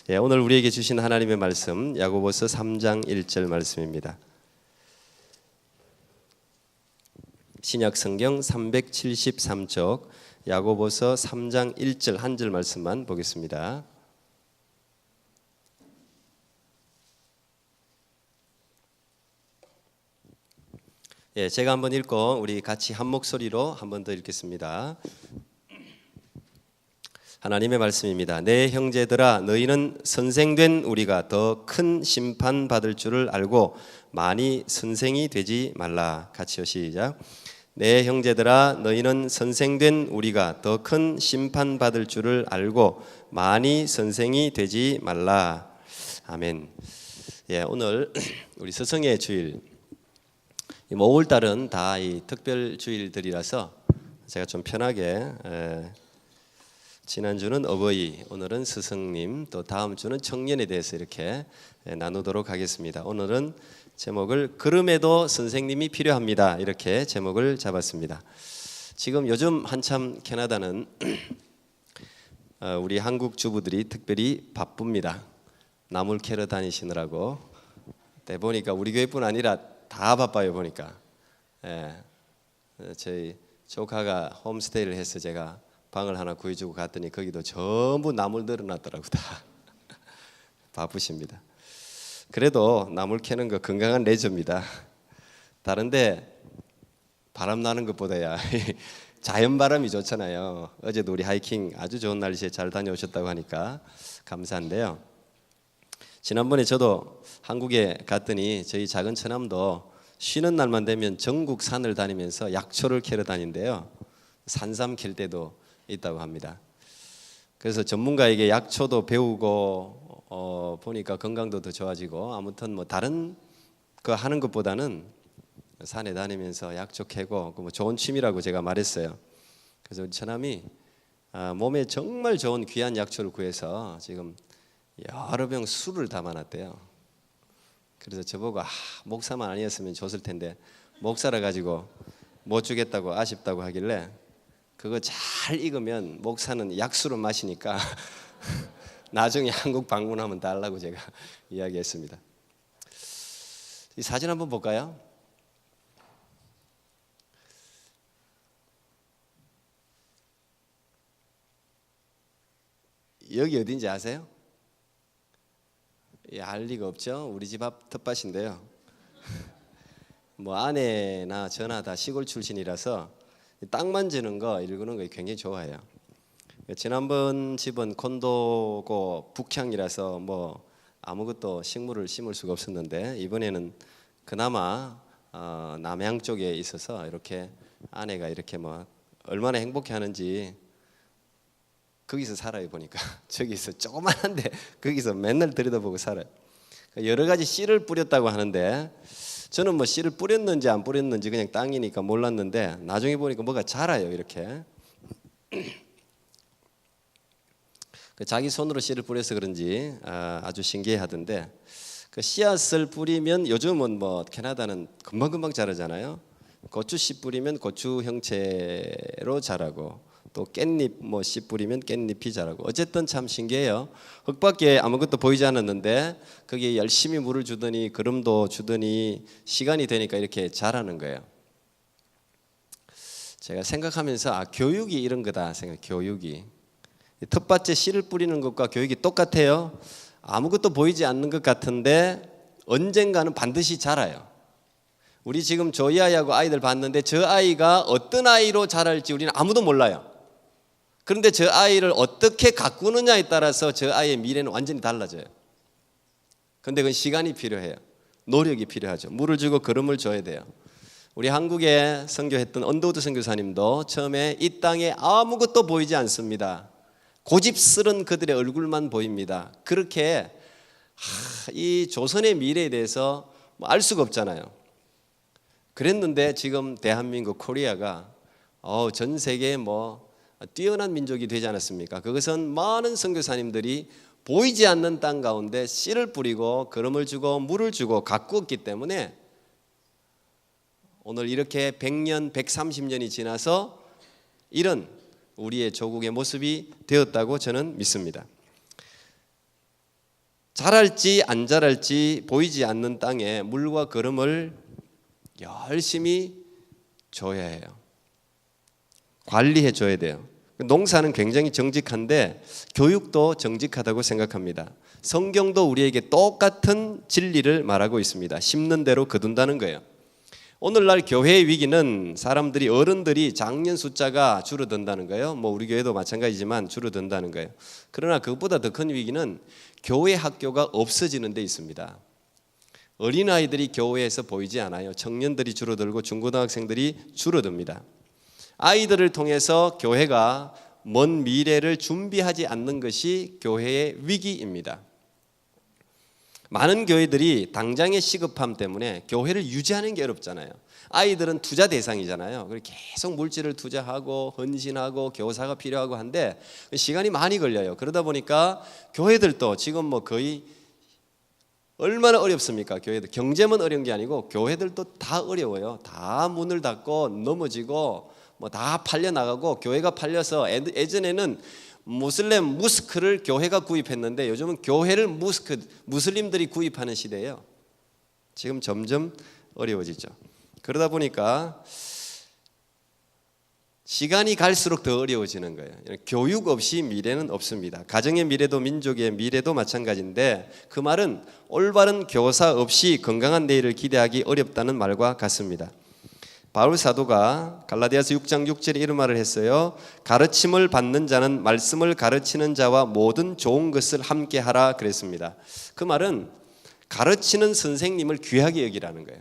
오늘 우리에게 주신 하나님의 말씀 야고보서 3장 1절 말씀입니다. 신약 성경 373쪽 야고보서 3장 1절 한 절 말씀만 보겠습니다. 제가 한번 읽고 우리 같이 한 목소리로 한 번 더 읽겠습니다. 하나님의 말씀입니다. 내 형제들아, 너희는 선생된 우리가 더 큰 심판 받을 줄을 알고 많이 선생이 되지 말라. 같이요, 시작. 내 형제들아, 너희는 선생된 우리가 더 큰 심판 받을 줄을 알고 많이 선생이 되지 말라. 아멘. 오늘 우리 스승의 주일, 5월달은 다 이 특별 주일들이라서 제가 좀 편하게 지난주는 어버이, 오늘은 스승님, 또 다음 주는 청년에 대해서 이렇게 나누도록 하겠습니다. 오늘은 제목을 그럼에도 선생님이 필요합니다, 이렇게 제목을 잡았습니다. 지금 요즘 한참 캐나다는 우리 한국 주부들이 특별히 바쁩니다. 나물 캐러 다니시느라고. 보니까 우리 교회뿐 아니라 다 바빠요. 보니까 저희 조카가 홈스테이를 해서 제가 방을 하나 구해주고 갔더니 거기도 전부 나물 늘어났더라고. 다 바쁘십니다. 그래도 나물 캐는 거 건강한 레저입니다. 다른데 바람 나는 것보다야 자연 바람이 좋잖아요. 어제도 우리 하이킹 아주 좋은 날씨에 잘 다녀오셨다고 하니까 감사한데요. 지난번에 저도 한국에 갔더니 저희 작은 처남도 쉬는 날만 되면 전국 산을 다니면서 약초를 캐러 다닌대요. 산삼 캘 때도 있다고 합니다. 그래서 전문가에게 약초도 배우고 보니까 건강도 더 좋아지고, 아무튼 뭐 다른 거 하는 것보다는 산에 다니면서 약초 캐고 뭐 좋은 취미라고 제가 말했어요. 그래서 우리 처남이 몸에 정말 좋은 귀한 약초를 구해서 지금 여러 병 술을 담아놨대요. 그래서 저보고 목사만 아니었으면 줬을 텐데 목사라 가지고 못 주겠다고 아쉽다고 하길래, 그거 잘 익으면 목사는 약수로 마시니까 나중에 한국 방문하면 달라고 제가 이야기했습니다. 이 사진 한번 볼까요? 여기 어딘지 아세요? 알 리가 없죠. 우리 집 앞 텃밭인데요. 뭐 아내나 저나 다 시골 출신이라서 땅 만지는 거, 일구는 거 굉장히 좋아해요. 지난번 집은 콘도고 북향이라서 뭐 아무것도 식물을 심을 수가 없었는데, 이번에는 그나마 남향 쪽에 있어서 이렇게 아내가 이렇게 뭐 얼마나 행복해하는지, 거기서 살아요. 보니까 저기서 조그만한데 거기서 맨날 들여다보고 살아요. 여러 가지 씨를 뿌렸다고 하는데 저는 뭐 씨를 뿌렸는지 안 뿌렸는지 그냥 땅이니까 몰랐는데, 나중에 보니까 뭐가 자라요. 이렇게 자기 손으로 씨를 뿌려서 그런지 아주 신기해하던데, 그 씨앗을 뿌리면 요즘은 뭐 캐나다는 금방금방 자라잖아요. 고추 씨 뿌리면 고추 형체로 자라고, 또 깻잎 뭐 씨 뿌리면 깻잎이 자라고, 어쨌든 참 신기해요. 흙밖에 아무것도 보이지 않았는데 거기에 열심히 물을 주더니 거름도 주더니 시간이 되니까 이렇게 자라는 거예요. 제가 생각하면서 교육이 이런 거다 생각. 교육이 텃밭에 씨를 뿌리는 것과 교육이 똑같아요. 아무것도 보이지 않는 것 같은데 언젠가는 반드시 자라요. 우리 지금 저희 아이하고 아이들 봤는데 저 아이가 어떤 아이로 자랄지 우리는 아무도 몰라요. 그런데 저 아이를 어떻게 가꾸느냐에 따라서 저 아이의 미래는 완전히 달라져요. 그런데 그건 시간이 필요해요. 노력이 필요하죠. 물을 주고 거름을 줘야 돼요. 우리 한국에 선교했던 언더우드 선교사님도 처음에 이 땅에 아무것도 보이지 않습니다. 고집스런 그들의 얼굴만 보입니다. 그렇게 이 조선의 미래에 대해서 뭐 알 수가 없잖아요. 그랬는데 지금 대한민국 코리아가 전 세계에 뭐 뛰어난 민족이 되지 않았습니까? 그것은 많은 선교사님들이 보이지 않는 땅 가운데 씨를 뿌리고 거름을 주고 물을 주고 가꾸었기 때문에 오늘 이렇게 100년, 130년이 지나서 이런 우리의 조국의 모습이 되었다고 저는 믿습니다. 자랄지 안 자랄지 보이지 않는 땅에 물과 거름을 열심히 줘야 해요. 관리해 줘야 돼요. 농사는 굉장히 정직한데 교육도 정직하다고 생각합니다. 성경도 우리에게 똑같은 진리를 말하고 있습니다. 심는 대로 거둔다는 거예요. 오늘날 교회의 위기는 사람들이, 어른들이 장년 숫자가 줄어든다는 거예요. 우리 교회도 마찬가지지만 줄어든다는 거예요. 그러나 그것보다 더 큰 위기는 교회 학교가 없어지는 데 있습니다. 어린아이들이 교회에서 보이지 않아요. 청년들이 줄어들고 중고등학생들이 줄어듭니다. 아이들을 통해서 교회가 먼 미래를 준비하지 않는 것이 교회의 위기입니다. 많은 교회들이 당장의 시급함 때문에 교회를 유지하는 게 어렵잖아요. 아이들은 투자 대상이잖아요. 계속 물질을 투자하고 헌신하고 교사가 필요하고 한데 시간이 많이 걸려요. 그러다 보니까 교회들도 지금 거의 얼마나 어렵습니까? 교회들 경제만 어려운 게 아니고 교회들도 다 어려워요. 다 문을 닫고 넘어지고 다 팔려 나가고, 교회가 팔려서 예전에는 무스크를 교회가 구입했는데 요즘은 교회를 무슬림들이 구입하는 시대예요. 지금 점점 어려워지죠. 그러다 보니까 시간이 갈수록 더 어려워지는 거예요. 교육 없이 미래는 없습니다. 가정의 미래도 민족의 미래도 마찬가지인데, 그 말은 올바른 교사 없이 건강한 내일을 기대하기 어렵다는 말과 같습니다. 바울 사도가 갈라디아서 6장 6절에 이런 말을 했어요. 가르침을 받는 자는 말씀을 가르치는 자와 모든 좋은 것을 함께 하라 그랬습니다. 그 말은 가르치는 선생님을 귀하게 여기라는 거예요.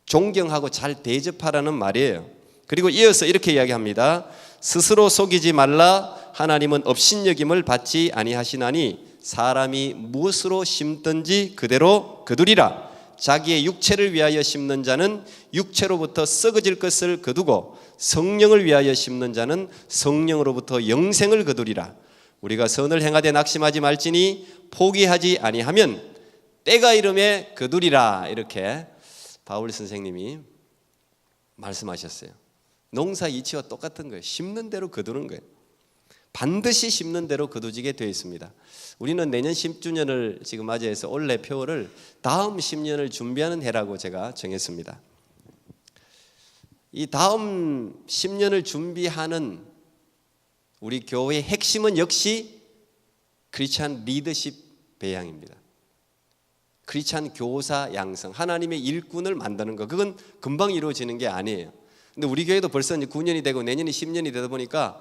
존경하고 잘 대접하라는 말이에요. 그리고 이어서 이렇게 이야기합니다. 스스로 속이지 말라. 하나님은 업신여김을 받지 아니하시나니 사람이 무엇으로 심든지 그대로 거두리라. 자기의 육체를 위하여 심는 자는 육체로부터 썩어질 것을 거두고 성령을 위하여 심는 자는 성령으로부터 영생을 거두리라. 우리가 선을 행하되 낙심하지 말지니 포기하지 아니하면 때가 이름에 거두리라. 이렇게 바울 선생님이 말씀하셨어요. 농사 이치와 똑같은 거예요. 심는 대로 거두는 거예요. 반드시 심는 대로 거두지게 되어 있습니다. 우리는 내년 10주년을 지금 맞이해서 올해 표어를 다음 10년을 준비하는 해라고 제가 정했습니다. 이 다음 10년을 준비하는 우리 교회의 핵심은 역시 크리스찬 리더십 배양입니다. 크리스찬 교사 양성, 하나님의 일꾼을 만드는 거, 그건 금방 이루어지는 게 아니에요. 근데 우리 교회도 벌써 이제 9년이 되고 내년이 10년이 되다 보니까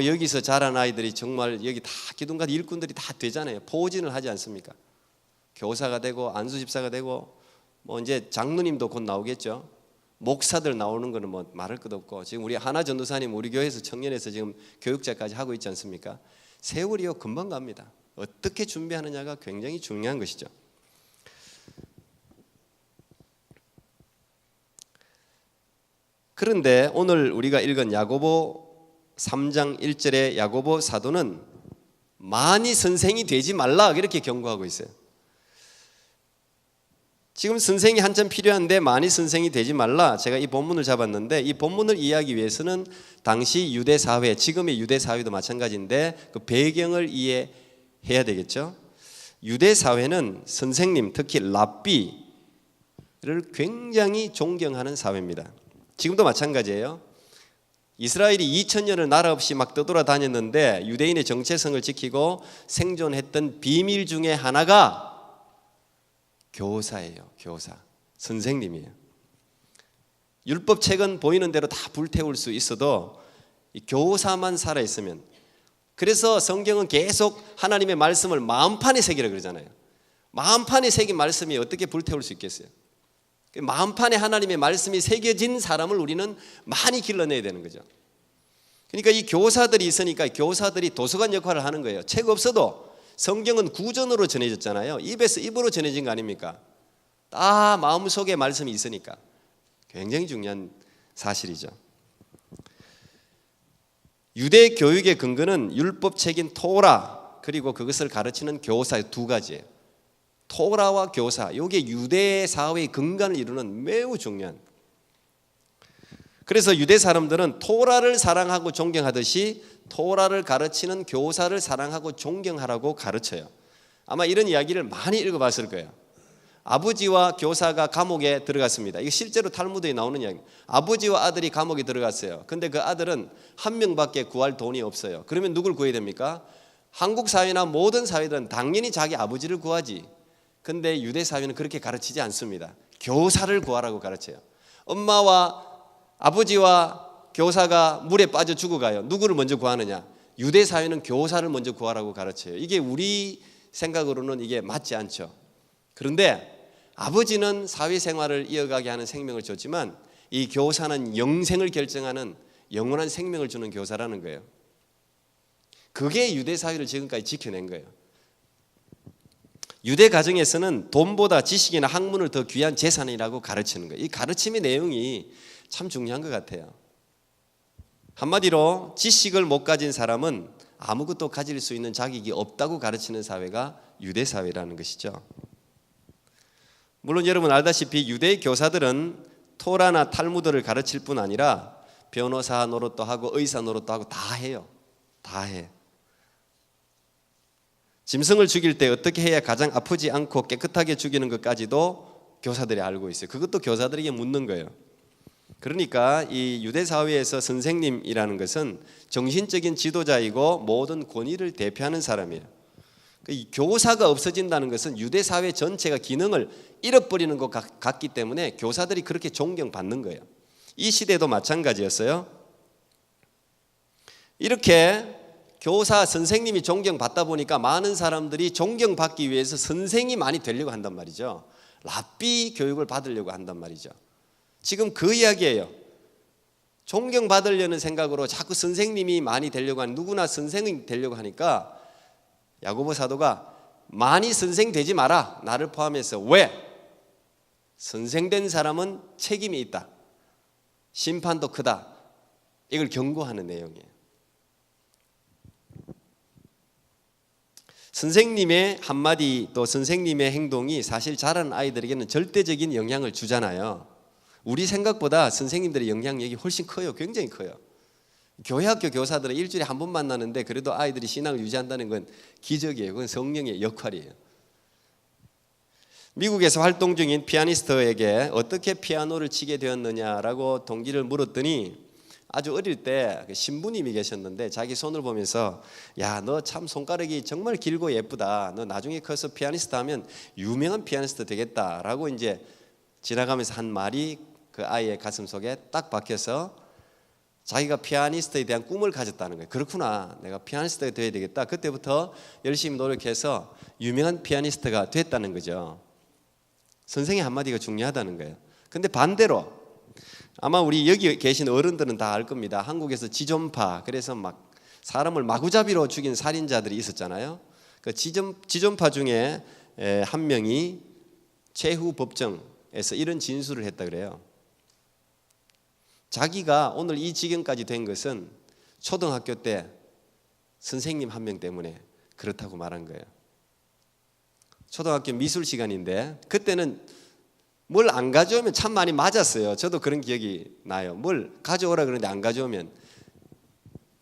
여기서 자란 아이들이 정말 여기 다 기둥가 일꾼들이 다 되잖아요. 포진을 하지 않습니까? 교사가 되고 안수집사가 되고 이제 장로님도 곧 나오겠죠. 목사들 나오는 거는 말할 것도 없고, 지금 우리 하나 전도사님 우리 교회에서 청년에서 지금 교육자까지 하고 있지 않습니까? 세월이요 금방 갑니다. 어떻게 준비하느냐가 굉장히 중요한 것이죠. 그런데 오늘 우리가 읽은 야고보 3장 1절의 야고보 사도는 많이 선생이 되지 말라 이렇게 경고하고 있어요. 지금 선생이 한참 필요한데 많이 선생이 되지 말라. 제가 이 본문을 잡았는데 이 본문을 이해하기 위해서는 당시 유대 사회, 지금의 유대 사회도 마찬가지인데 그 배경을 이해해야 되겠죠. 유대 사회는 선생님, 특히 랍비를 굉장히 존경하는 사회입니다. 지금도 마찬가지예요. 이스라엘이 2000년을 나라 없이 막 떠돌아다녔는데 유대인의 정체성을 지키고 생존했던 비밀 중에 하나가 교사예요. 교사, 선생님이에요. 율법책은 보이는 대로 다 불태울 수 있어도 이 교사만 살아있으면, 그래서 성경은 계속 하나님의 말씀을 마음판에 새기라 그러잖아요. 마음판에 새긴 말씀이 어떻게 불태울 수 있겠어요? 마음판에 하나님의 말씀이 새겨진 사람을 우리는 많이 길러내야 되는 거죠. 그러니까 이 교사들이 있으니까 교사들이 도서관 역할을 하는 거예요. 책 없어도 성경은 구전으로 전해졌잖아요. 입에서 입으로 전해진 거 아닙니까? 다 마음속에 말씀이 있으니까 굉장히 중요한 사실이죠. 유대 교육의 근거는 율법책인 토라, 그리고 그것을 가르치는 교사 두 가지예요. 토라와 교사, 이게 유대 사회의 근간을 이루는 매우 중요한. 그래서 유대 사람들은 토라를 사랑하고 존경하듯이 토라를 가르치는 교사를 사랑하고 존경하라고 가르쳐요. 아마 이런 이야기를 많이 읽어봤을 거예요. 아버지와 교사가 감옥에 들어갔습니다. 이거 실제로 탈무드에 나오는 이야기. 아버지와 아들이 감옥에 들어갔어요. 근데 그 아들은 한 명밖에 구할 돈이 없어요. 그러면 누굴 구해야 됩니까? 한국 사회나 모든 사회들은 당연히 자기 아버지를 구하지. 근데 유대 사회는 그렇게 가르치지 않습니다. 교사를 구하라고 가르쳐요. 엄마와 아버지와 교사가 물에 빠져 죽어가요. 누구를 먼저 구하느냐? 유대 사회는 교사를 먼저 구하라고 가르쳐요. 이게 우리 생각으로는 이게 맞지 않죠. 그런데 아버지는 사회생활을 이어가게 하는 생명을 줬지만 이 교사는 영생을 결정하는 영원한 생명을 주는 교사라는 거예요. 그게 유대 사회를 지금까지 지켜낸 거예요. 유대 가정에서는 돈보다 지식이나 학문을 더 귀한 재산이라고 가르치는 거예요. 이 가르침의 내용이 참 중요한 것 같아요. 한마디로 지식을 못 가진 사람은 아무것도 가질 수 있는 자격이 없다고 가르치는 사회가 유대 사회라는 것이죠. 물론 여러분 알다시피 유대 교사들은 토라나 탈무드를 가르칠 뿐 아니라 변호사 노릇도 하고 의사 노릇도 하고 다 해요. 다 해. 짐승을 죽일 때 어떻게 해야 가장 아프지 않고 깨끗하게 죽이는 것까지도 교사들이 알고 있어요. 그것도 교사들에게 묻는 거예요. 그러니까 이 유대 사회에서 선생님이라는 것은 정신적인 지도자이고 모든 권위를 대표하는 사람이에요. 이 교사가 없어진다는 것은 유대 사회 전체가 기능을 잃어버리는 것 같기 때문에 교사들이 그렇게 존경받는 거예요. 이 시대도 마찬가지였어요. 이렇게 교사, 선생님이 존경받다 보니까 많은 사람들이 존경받기 위해서 선생이 많이 되려고 한단 말이죠. 랍비 교육을 받으려고 한단 말이죠. 지금 그 이야기예요. 존경받으려는 생각으로 자꾸 선생님이 많이 되려고 하는, 누구나 선생이 되려고 하니까 야고보 사도가 많이 선생 되지 마라, 나를 포함해서. 왜? 선생된 사람은 책임이 있다, 심판도 크다, 이걸 경고하는 내용이에요. 선생님의 한마디 또 선생님의 행동이 사실 자라는 아이들에게는 절대적인 영향을 주잖아요. 우리 생각보다 선생님들의 영향력이 훨씬 커요. 굉장히 커요. 교회 학교 교사들은 일주일에 한 번 만나는데 그래도 아이들이 신앙을 유지한다는 건 기적이에요. 그건 성령의 역할이에요. 미국에서 활동 중인 피아니스트에게 어떻게 피아노를 치게 되었느냐라고 동기를 물었더니 아주 어릴 때 신부님이 계셨는데 자기 손을 보면서 야, 너 참 손가락이 정말 길고 예쁘다. 너 나중에 커서 피아니스트 하면 유명한 피아니스트 되겠다라고 이제 지나가면서 한 말이 그 아이의 가슴 속에 딱 박혀서 자기가 피아니스트에 대한 꿈을 가졌다는 거예요. 그렇구나, 내가 피아니스트가 되어야 되겠다. 그때부터 열심히 노력해서 유명한 피아니스트가 됐다는 거죠. 선생의 한마디가 중요하다는 거예요. 근데 반대로 아마 우리 여기 계신 어른들은 다 알 겁니다. 한국에서 지존파, 그래서 막 사람을 마구잡이로 죽인 살인자들이 있었잖아요. 그 지존파 중에 한 명이 최후 법정에서 이런 진술을 했다 그래요. 자기가 오늘 이 지경까지 된 것은 초등학교 때 선생님 한 명 때문에 그렇다고 말한 거예요. 초등학교 미술 시간인데 그때는 뭘 안 가져오면 참 많이 맞았어요. 저도 그런 기억이 나요. 뭘 가져오라 그러는데 안 가져오면,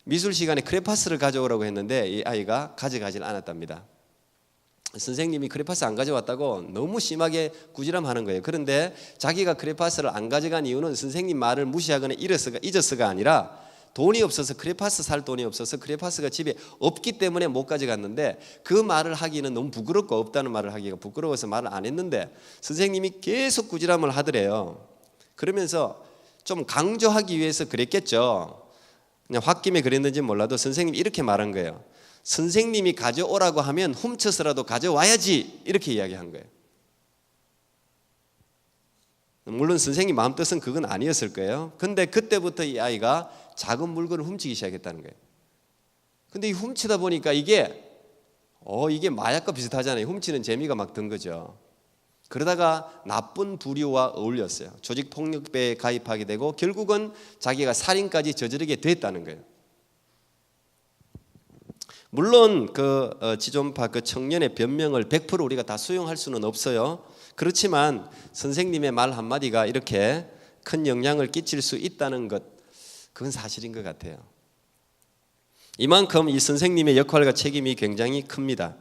미술 시간에 크레파스를 가져오라고 했는데 이 아이가 가져가질 않았답니다. 선생님이 크레파스 안 가져왔다고 너무 심하게 꾸지람하는 거예요. 그런데 자기가 크레파스를 안 가져간 이유는 선생님 말을 무시하거나 잊었어가 아니라 돈이 없어서, 크레파스 살 돈이 없어서 크레파스가 집에 없기 때문에 못 가져갔는데 그 말을 하기는 너무 부끄럽고, 없다는 말을 하기가 부끄러워서 말을 안 했는데 선생님이 계속 꾸지람을 하더래요. 그러면서 좀 강조하기 위해서 그랬겠죠. 그냥 홧김에 그랬는지 몰라도 선생님이 이렇게 말한 거예요. 선생님이 가져오라고 하면 훔쳐서라도 가져와야지, 이렇게 이야기한 거예요. 물론 선생님 마음뜻은 그건 아니었을 거예요. 근데 그때부터 이 아이가 작은 물건을 훔치기 시작했다는 거예요. 근데 이 훔치다 보니까 이게 마약과 비슷하잖아요. 훔치는 재미가 막 든 거죠. 그러다가 나쁜 부류와 어울렸어요. 조직폭력배에 가입하게 되고 결국은 자기가 살인까지 저지르게 됐다는 거예요. 물론 그 지존파 그 청년의 변명을 100% 우리가 다 수용할 수는 없어요. 그렇지만 선생님의 말 한마디가 이렇게 큰 영향을 끼칠 수 있다는 것, 그건 사실인 것 같아요. 이만큼 이 선생님의 역할과 책임이 굉장히 큽니다.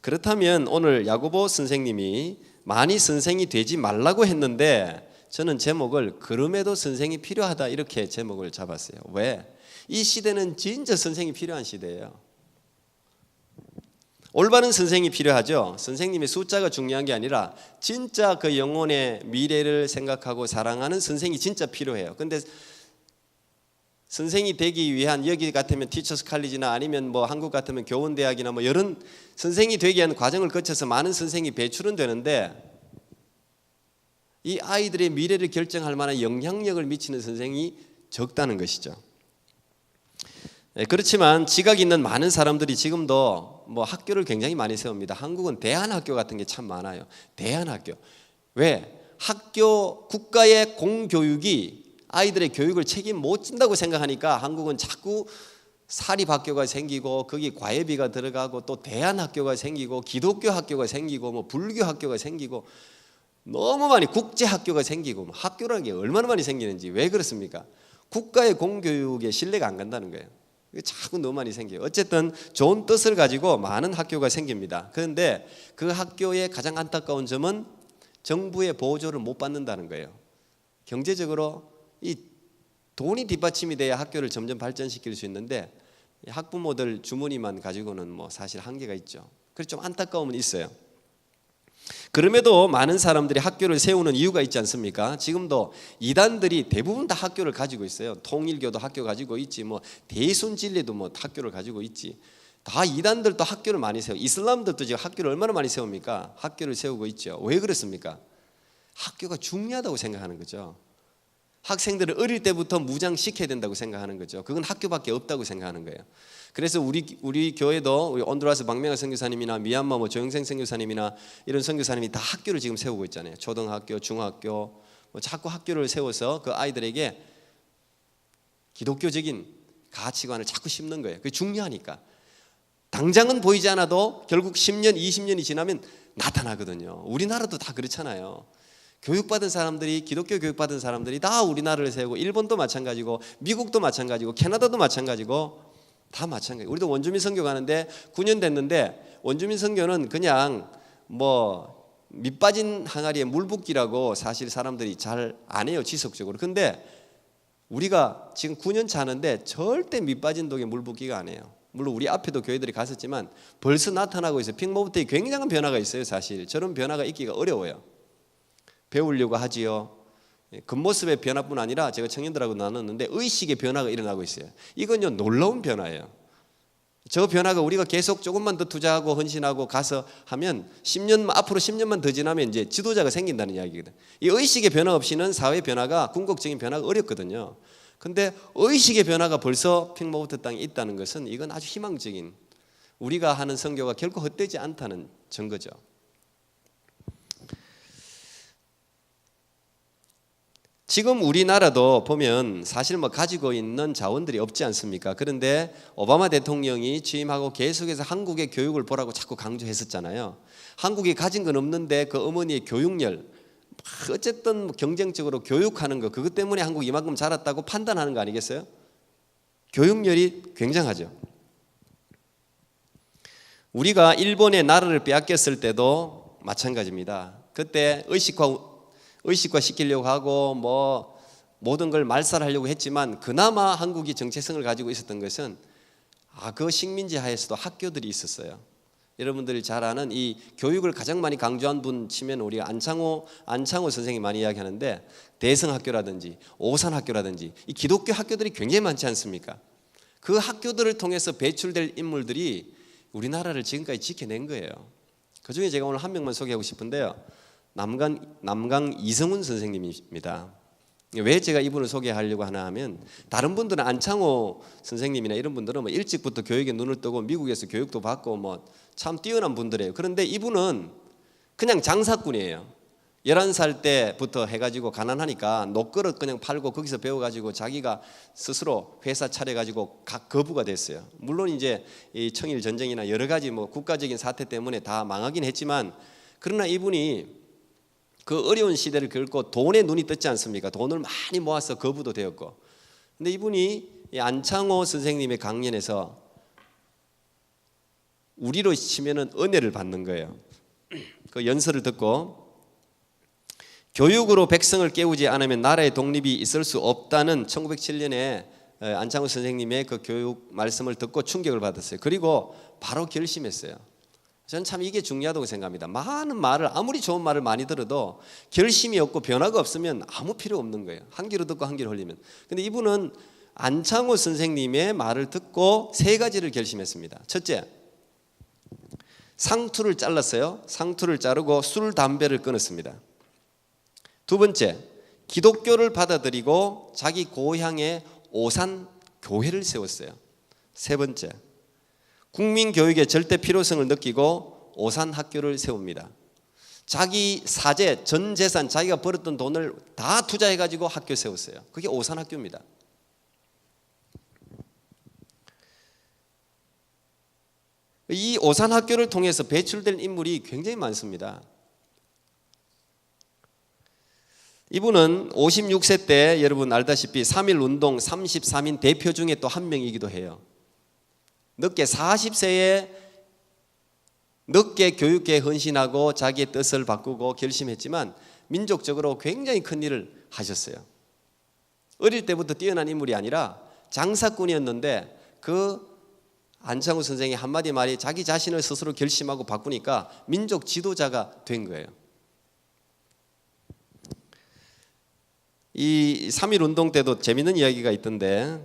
그렇다면 오늘 야고보 선생님이 많이 선생이 되지 말라고 했는데 저는 제목을 그럼에도 선생이 필요하다 이렇게 제목을 잡았어요. 왜? 이 시대는 진짜 선생이 필요한 시대예요. 올바른 선생이 필요하죠. 선생님의 숫자가 중요한 게 아니라 진짜 그 영혼의 미래를 생각하고 사랑하는 선생이 진짜 필요해요. 근데 선생이 되기 위한 여기 같으면 티처스 칼리지나 아니면 뭐 한국 같으면 교원대학이나 뭐 이런 선생이 되기 위한 과정을 거쳐서 많은 선생이 배출은 되는데 이 아이들의 미래를 결정할 만한 영향력을 미치는 선생이 적다는 것이죠. 그렇지만 지각 있는 많은 사람들이 지금도 뭐 학교를 굉장히 많이 세웁니다. 한국은 대안학교 같은 게 참 많아요. 대안학교. 왜? 학교 국가의 공교육이 아이들의 교육을 책임 못 진다고 생각하니까 한국은 자꾸 사립학교가 생기고 거기 과외비가 들어가고 또 대안학교가 생기고 기독교 학교가 생기고 뭐 불교 학교가 생기고 너무 많이 국제학교가 생기고 학교라는 게 얼마나 많이 생기는지. 왜 그렇습니까? 국가의 공교육에 신뢰가 안 간다는 거예요. 자꾸 너무 많이 생겨요. 어쨌든 좋은 뜻을 가지고 많은 학교가 생깁니다. 그런데 그 학교의 가장 안타까운 점은 정부의 보조를 못 받는다는 거예요. 경제적으로 이 돈이 뒷받침이 돼야 학교를 점점 발전시킬 수 있는데 학부모들 주머니만 가지고는 뭐 사실 한계가 있죠. 그래서 좀 안타까움은 있어요. 그럼에도 많은 사람들이 학교를 세우는 이유가 있지 않습니까? 지금도 이단들이 대부분 다 학교를 가지고 있어요. 통일교도 학교 가지고 있지, 뭐 대순진리도 뭐 학교를 가지고 있지. 다 이단들도 학교를 많이 세워. 이슬람들도 지금 학교를 얼마나 많이 세웁니까? 학교를 세우고 있죠. 왜 그렇습니까? 학교가 중요하다고 생각하는 거죠. 학생들을 어릴 때부터 무장시켜야 된다고 생각하는 거죠. 그건 학교밖에 없다고 생각하는 거예요. 그래서 우리 교회도 우리 온두라스 박명하 선교사님이나 미얀마 뭐 조영생 선교사님이나 이런 선교사님이 다 학교를 지금 세우고 있잖아요. 초등학교, 중학교 뭐 자꾸 학교를 세워서 그 아이들에게 기독교적인 가치관을 자꾸 심는 거예요. 그게 중요하니까. 당장은 보이지 않아도 결국 10년, 20년이 지나면 나타나거든요. 우리나라도 다 그렇잖아요. 교육받은 사람들이 기독교 교육받은 사람들이 다 우리나라를 세우고 일본도 마찬가지고 미국도 마찬가지고 캐나다도 마찬가지고 다 마찬가지고 우리도 원주민 선교 가는데 9년 됐는데 원주민 선교는 그냥 뭐 밑빠진 항아리에 물 붓기라고 사실 사람들이 잘 안 해요. 지속적으로. 근데 우리가 지금 9년 차는데 절대 밑빠진 독에 물 붓기가 안 해요. 물론 우리 앞에도 교회들이 갔었지만 벌써 나타나고 있어요. 핑모부터의 굉장한 변화가 있어요. 사실 저런 변화가 있기가 어려워요. 배우려고 하지요. 겉모습의 변화뿐 아니라 제가 청년들하고 나눴는데 의식의 변화가 일어나고 있어요. 이건요 놀라운 변화예요. 저 변화가 우리가 계속 조금만 더 투자하고 헌신하고 가서 하면 10년 앞으로 10년만 더 지나면 이제 지도자가 생긴다는 이야기거든. 이 의식의 변화 없이는 사회 변화가 궁극적인 변화가 어렵거든요. 근데 의식의 변화가 벌써 핑모부터 땅에 있다는 것은 이건 아주 희망적인 우리가 하는 선교가 결코 헛되지 않다는 증거죠. 지금 우리나라도 보면 사실 뭐 가지고 있는 자원들이 없지 않습니까? 그런데 오바마 대통령이 취임하고 계속해서 한국의 교육을 보라고 자꾸 강조했었잖아요. 한국이 가진 건 없는데 그 어머니의 교육열, 어쨌든 경쟁적으로 교육하는 거 그것 때문에 한국이 이만큼 자랐다고 판단하는 거 아니겠어요? 교육열이 굉장하죠. 우리가 일본의 나라를 빼앗겼을 때도 마찬가지입니다. 그때 의식화 시키려고 하고 뭐 모든 걸 말살하려고 했지만 그나마 한국이 정체성을 가지고 있었던 것은 그 식민지 하에서도 학교들이 있었어요. 여러분들이 잘 아는 이 교육을 가장 많이 강조한 분 치면 우리가 안창호 선생이 많이 이야기하는데 대성학교라든지 오산학교라든지 이 기독교 학교들이 굉장히 많지 않습니까? 그 학교들을 통해서 배출될 인물들이 우리나라를 지금까지 지켜낸 거예요. 그중에 제가 오늘 한 명만 소개하고 싶은데요. 남강 이성훈 선생님입니다. 왜 제가 이분을 소개하려고 하나 하면 다른 분들은 안창호 선생님이나 이런 분들은 뭐 일찍부터 교육에 눈을 뜨고 미국에서 교육도 받고 뭐 참 뛰어난 분들이에요. 그런데 이분은 그냥 장사꾼이에요. 11살 때부터 해가지고 가난하니까 녹그릇 그냥 팔고 거기서 배워가지고 자기가 스스로 회사 차려가지고 각 거부가 됐어요. 물론 이제 이 청일 전쟁이나 여러 가지 뭐 국가적인 사태 때문에 다 망하긴 했지만 그러나 이분이 그 어려운 시대를 겪고 돈에 눈이 떴지 않습니까? 돈을 많이 모아서 거부도 되었고. 근데 이분이 안창호 선생님의 강연에서 우리로 치면은 은혜를 받는 거예요. 그 연설을 듣고 교육으로 백성을 깨우지 않으면 나라의 독립이 있을 수 없다는 1907년에 안창호 선생님의 그 교육 말씀을 듣고 충격을 받았어요. 그리고 바로 결심했어요. 저는 참 이게 중요하다고 생각합니다. 많은 말을, 아무리 좋은 말을 많이 들어도 결심이 없고 변화가 없으면 아무 필요 없는 거예요. 한 귀로 듣고 한 귀로 흘리면. 근데 이분은 안창호 선생님의 말을 듣고 세 가지를 결심했습니다. 첫째, 상투를 잘랐어요. 상투를 자르고 술, 담배를 끊었습니다. 두 번째, 기독교를 받아들이고 자기 고향에 오산 교회를 세웠어요. 세 번째, 국민교육의 절대 필요성을 느끼고 오산 학교를 세웁니다. 자기 사재, 전 재산, 자기가 벌었던 돈을 다 투자해가지고 학교 세웠어요. 그게 오산 학교입니다. 이 오산 학교를 통해서 배출된 인물이 굉장히 많습니다. 이분은 56세 때 여러분 알다시피 3.1운동 33인 대표 중에 또 한 명이기도 해요. 늦게 40세에 늦게 교육계에 헌신하고 자기의 뜻을 바꾸고 결심했지만 민족적으로 굉장히 큰 일을 하셨어요. 어릴 때부터 뛰어난 인물이 아니라 장사꾼이었는데 그 안창호 선생의 한마디 말이 자기 자신을 스스로 결심하고 바꾸니까 민족 지도자가 된 거예요. 이 3.1운동 때도 재밌는 이야기가 있던데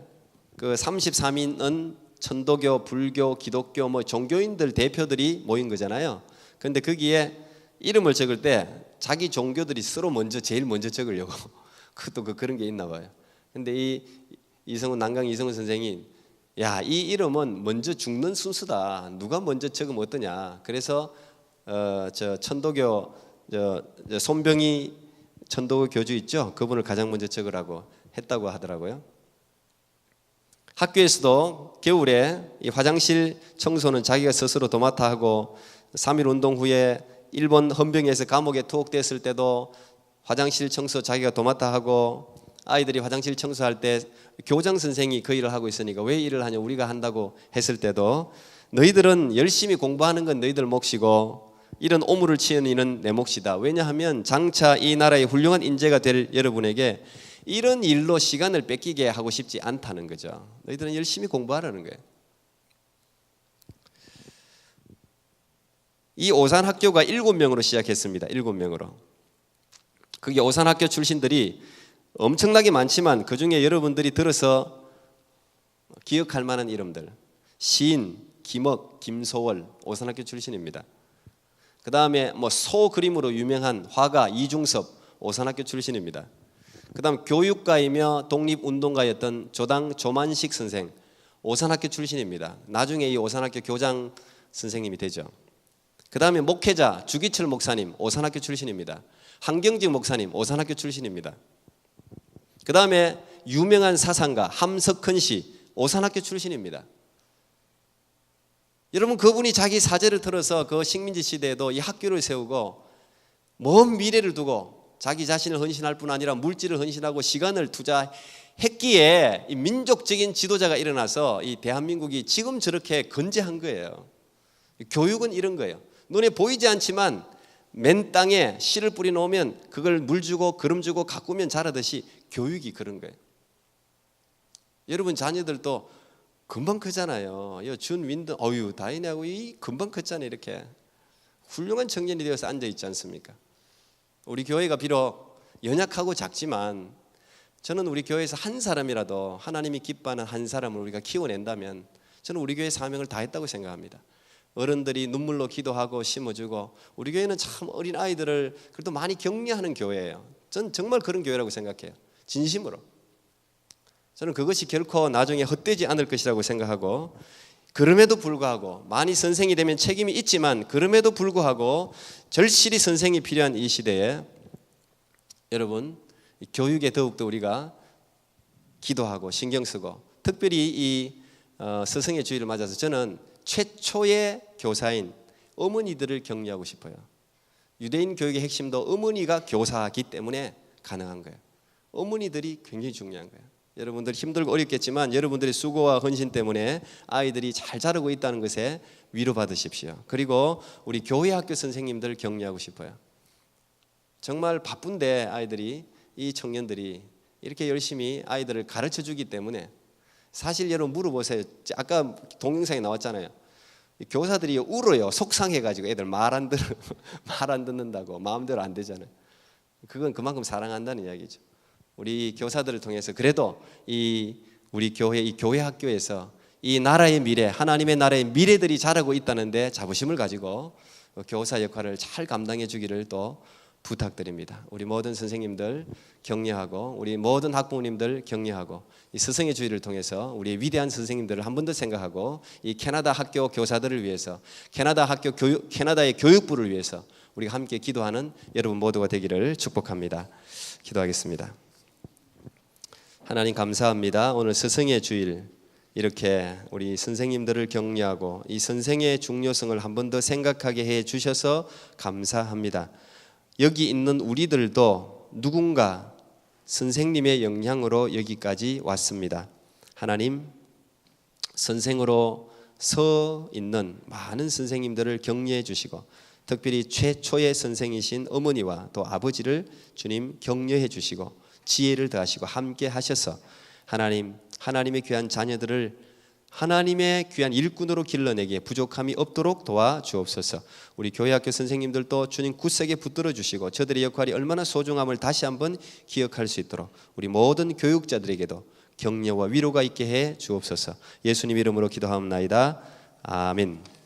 그 33인은 천도교, 불교, 기독교 뭐 종교인들 대표들이 모인 거잖아요. 그런데 거기에 이름을 적을 때 자기 종교들이 서로 제일 먼저 적으려고 그것도 그런 게 있나 봐요. 근데 이 남강 이성훈 선생이 야, 이 이름은 먼저 죽는 순서다. 누가 먼저 적으면 어떠냐. 그래서 저 천도교 손병희 천도교 교주 있죠? 그분을 가장 먼저 적으라고 했다고 하더라고요. 학교에서도 겨울에 이 화장실 청소는 자기가 스스로 도맡아 하고 3.1운동 후에 일본 헌병에서 감옥에 투옥됐을 때도 화장실 청소 자기가 도맡아 하고 아이들이 화장실 청소할 때 교장 선생이 그 일을 하고 있으니까 왜 일을 하냐 우리가 한다고 했을 때도 너희들은 열심히 공부하는 건 너희들 몫이고 이런 오물을 치는 이는 내 몫이다. 왜냐하면 장차 이 나라의 훌륭한 인재가 될 여러분에게 이런 일로 시간을 뺏기게 하고 싶지 않다는 거죠. 너희들은 열심히 공부하라는 거예요. 이 오산 학교가 7명으로 시작했습니다. 7명으로. 그게 오산 학교 출신들이 엄청나게 많지만 그중에 여러분들이 들어서 기억할 만한 이름들 시인, 김억, 김소월 오산 학교 출신입니다. 그 다음에 뭐 소 그림으로 유명한 화가 이중섭 오산학교 출신입니다. 그 다음 교육가이며 독립운동가였던 조당 조만식 선생 오산학교 출신입니다. 나중에 이 오산학교 교장 선생님이 되죠. 그 다음에 목회자 주기철 목사님 오산학교 출신입니다. 한경직 목사님 오산학교 출신입니다. 그 다음에 유명한 사상가 함석헌 씨 오산학교 출신입니다. 여러분 그분이 자기 사제를 들어서 그 식민지 시대에도 이 학교를 세우고 먼 미래를 두고 자기 자신을 헌신할 뿐 아니라 물질을 헌신하고 시간을 투자했기에 이 민족적인 지도자가 일어나서 이 대한민국이 지금 저렇게 건재한 거예요. 교육은 이런 거예요. 눈에 보이지 않지만 맨 땅에 씨를 뿌리 놓으면 그걸 물 주고 거름 주고 가꾸면 자라듯이 교육이 그런 거예요. 여러분 자녀들도 금방 크잖아요. 준윈드, 어유 다인하고 이 금방 컸잖아요. 이렇게 훌륭한 청년이 되어서 앉아 있지 않습니까? 우리 교회가 비록 연약하고 작지만 저는 우리 교회에서 한 사람이라도 하나님이 기뻐하는 한 사람을 우리가 키워낸다면 저는 우리 교회 사명을 다했다고 생각합니다. 어른들이 눈물로 기도하고 심어주고 우리 교회는 참 어린 아이들을 그래도 많이 격려하는 교회예요. 전 정말 그런 교회라고 생각해요. 진심으로. 저는 그것이 결코 나중에 헛되지 않을 것이라고 생각하고 그럼에도 불구하고 많이 선생이 되면 책임이 있지만 그럼에도 불구하고 절실히 선생이 필요한 이 시대에 여러분 교육에 더욱더 우리가 기도하고 신경 쓰고 특별히 이 스승의 주일을 맞아서 저는 최초의 교사인 어머니들을 격려하고 싶어요. 유대인 교육의 핵심도 어머니가 교사이기 때문에 가능한 거예요. 어머니들이 굉장히 중요한 거예요. 여러분들 힘들고 어렵겠지만 여러분들의 수고와 헌신 때문에 아이들이 잘 자라고 있다는 것에 위로받으십시오. 그리고 우리 교회 학교 선생님들 격려하고 싶어요. 정말 바쁜데 아이들이, 이 청년들이 이렇게 열심히 아이들을 가르쳐 주기 때문에, 사실 여러분 물어보세요. 아까 동영상에 나왔잖아요. 교사들이 울어요. 속상해가지고 애들 말 안 듣는다고 마음대로 안 되잖아요. 그건 그만큼 사랑한다는 이야기죠. 우리 교사들을 통해서 그래도 우리 교회, 이 교회 학교에서 이 나라의 미래, 하나님의 나라의 미래들이 자라고 있다는데 자부심을 가지고 교사 역할을 잘 감당해 주기를 또 부탁드립니다. 우리 모든 선생님들 격려하고 우리 모든 학부모님들 격려하고 이 스승의 주의를 통해서 우리의 위대한 선생님들을 한 번 더 생각하고 이 캐나다 학교 교사들을 위해서, 캐나다의 교육부를 위해서 우리가 함께 기도하는 여러분 모두가 되기를 축복합니다. 기도하겠습니다. 하나님 감사합니다. 오늘 스승의 주일 이렇게 우리 선생님들을 격려하고 이 선생의 중요성을 한 번 더 생각하게 해 주셔서 감사합니다. 여기 있는 우리들도 누군가 선생님의 영향으로 여기까지 왔습니다. 하나님, 선생으로 서 있는 많은 선생님들을 격려해 주시고 특별히 최초의 선생이신 어머니와 또 아버지를 주님 격려해 주시고 지혜를 더하시고 함께 하셔서 하나님의 귀한 자녀들을 하나님의 귀한 일꾼으로 길러내기에 부족함이 없도록 도와주옵소서. 우리 교회학교 선생님들도 주님 굳세게 붙들어 주시고 저들의 역할이 얼마나 소중함을 다시 한번 기억할 수 있도록 우리 모든 교육자들에게도 격려와 위로가 있게 해 주옵소서. 예수님 이름으로 기도하옵나이다. 아멘.